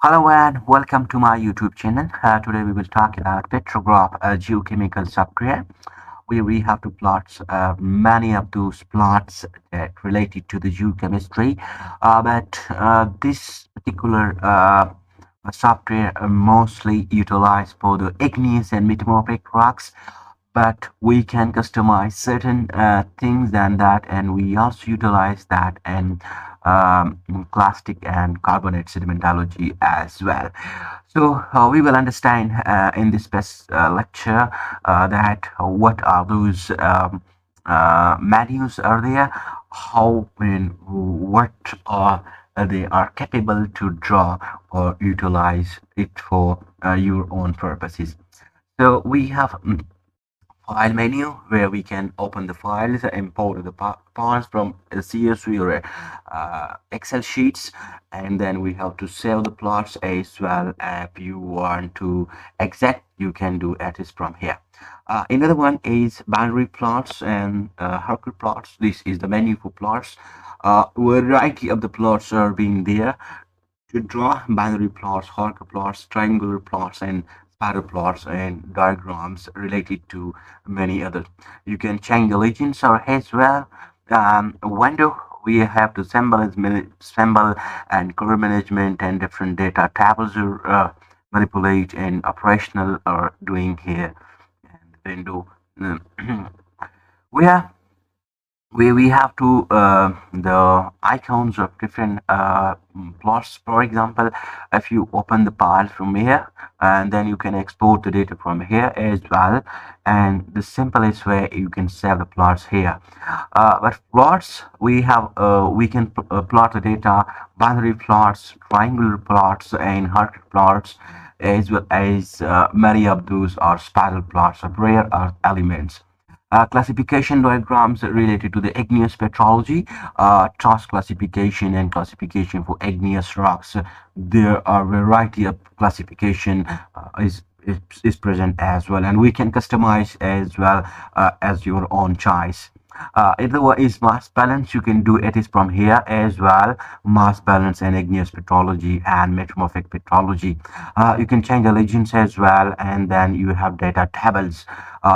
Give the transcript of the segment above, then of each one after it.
Hello and welcome to my YouTube channel. Today we will talk about PetroGraph, a geochemical software where we have to plot many of those plots that related to the geochemistry. But this particular software mostly utilized for the igneous and metamorphic rocks, but we can customize certain things than that, and we also utilize that in clastic and carbonate sedimentology as well. So we will understand in this best lecture that what are those menus are there, how and what are they are capable to draw or utilize it for your own purposes. So we have file menu where we can open the files, import the files from CSV or Excel sheets, and then we have to save the plots as well. If you want to exit, you can do it is from here. Another one is binary plots and hierarchical plots. This is the menu for plots. Variety of the plots are being there to draw binary plots, hierarchical plots, triangular plots, and spider plots and diagrams related to many others. You can change the legends or as well. Window we have to symbol and color management and different data tables are manipulate and operational are doing here. And window we have we have to the icons of different plots. For example, if you open the file from here, and then you can export the data from here as well, and the simplest way you can save the plots here. But plots we can plot the data, binary plots, triangular plots, and hierarchical plots, as well as many of those are spiral plots of rare earth elements. Classification diagrams related to the igneous petrology, task classification and classification for igneous rocks. There are a variety of classification is present as well, and we can customize as well as your own choice. Otherwise, mass balance, you can do it is from here as well. Mass balance and igneous petrology and metamorphic petrology. You can change the legends as well, and then you have data tables.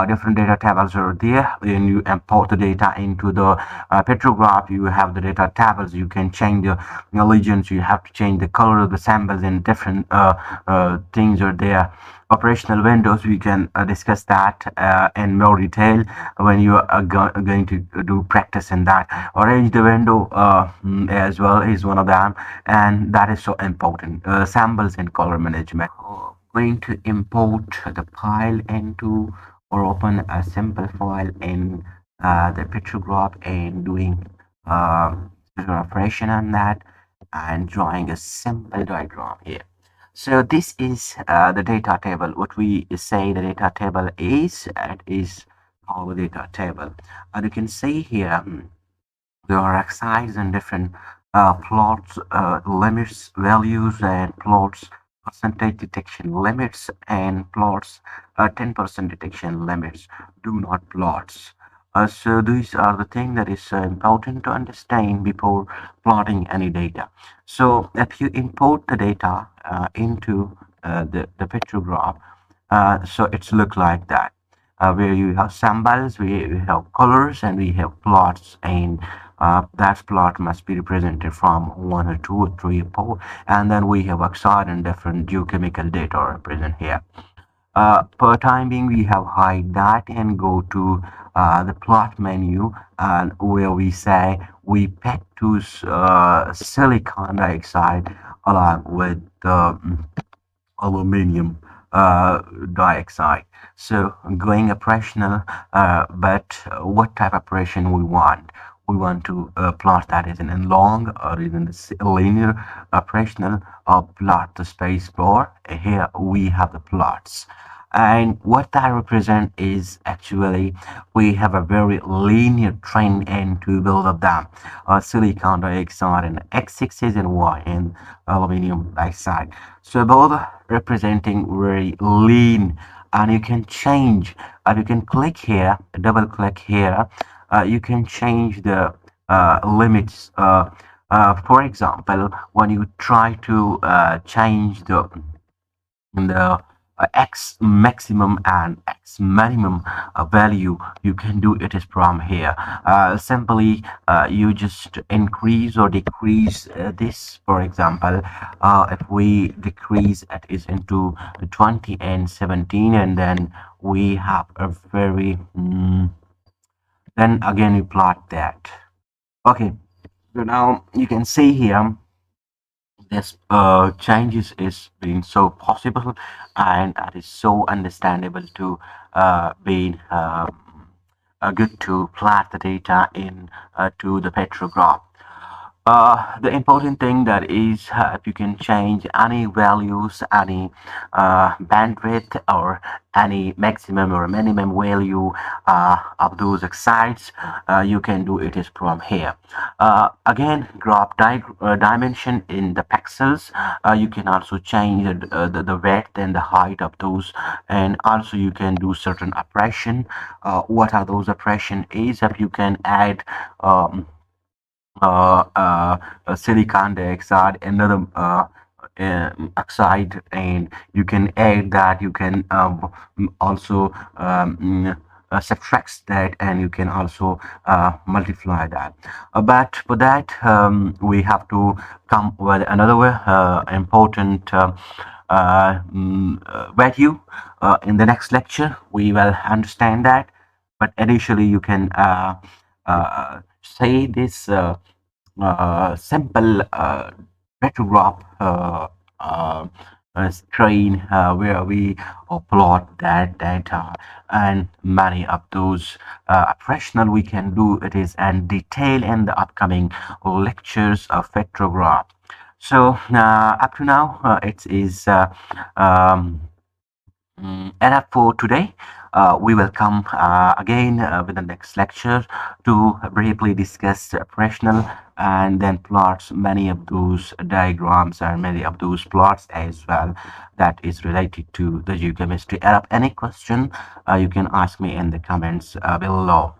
Different data tables are there. When you import the data into the PetroGraph, you have the data tables. You can change the legends. You have to change the color of the samples, and different things are there. Operational windows, we can discuss that in more detail when you are going to do practice in that. Arrange the window as well is one of them, and that is so important. Samples and color management. Going to import the file into or open a simple file in the PetroGraph and doing operation on that and drawing a simple diagram here. So this is the data table. What we say the data table is, it is our data table. And you can see here there are sides and different plots, limits, values, and plots, percentage detection limits, and plots, 10% detection limits. Do not plots. So these are the things that is important to understand before plotting any data. So if you import the data into the PetroGraph, so it's look like that. Where you have symbols, we have colors, and we have plots, and that plot must be represented from 1 or 2 or 3 or 4, and then we have oxide and different geochemical data are present here. Per time being, we have hide that and go to the plot menu, and where we say we pick to silicon dioxide along with the aluminum dioxide. So going operational, but what type of operation we want? We want to plot that is in long or in the linear operational or plot the space bar. Here we have the plots. And what that represent is actually we have a very linear trend into both of them, silicon dioxide and x-axis and y and aluminum dioxide. So both representing very lean, and you can change. You can click here, double click here. You can change the limits. For example, when you try to change the x maximum and x minimum value, you can do it is from here. Simply you just increase or decrease this. For example, if we decrease it is into 20 and 17, and then we have a very then again we plot that. Okay, so now you can see here this changes is being so possible, and that is so understandable to being good to plot the data in to the petrograph. The important thing that is if you can change any values, any bandwidth or any maximum or minimum value of those sites, you can do it is from here. Again, graph dimension in the pixels. You can also change the width and the height of those, and also you can do certain operation. What are those operation is if you can add silicon dioxide, another oxide, and you can add that. You can also subtract that, and you can also multiply that. But for that, we have to come with another important value. In the next lecture, we will understand that. But initially, you can say this simple petrograph screen where we plot that data, and many of those operational we can do it is and detail in the upcoming lectures of petrograph. So up to now it is um, enough for today. We will come again with the next lecture to briefly discuss the operational and then plots many of those diagrams and many of those plots as well that is related to the geochemistry. Any question you can ask me in the comments below.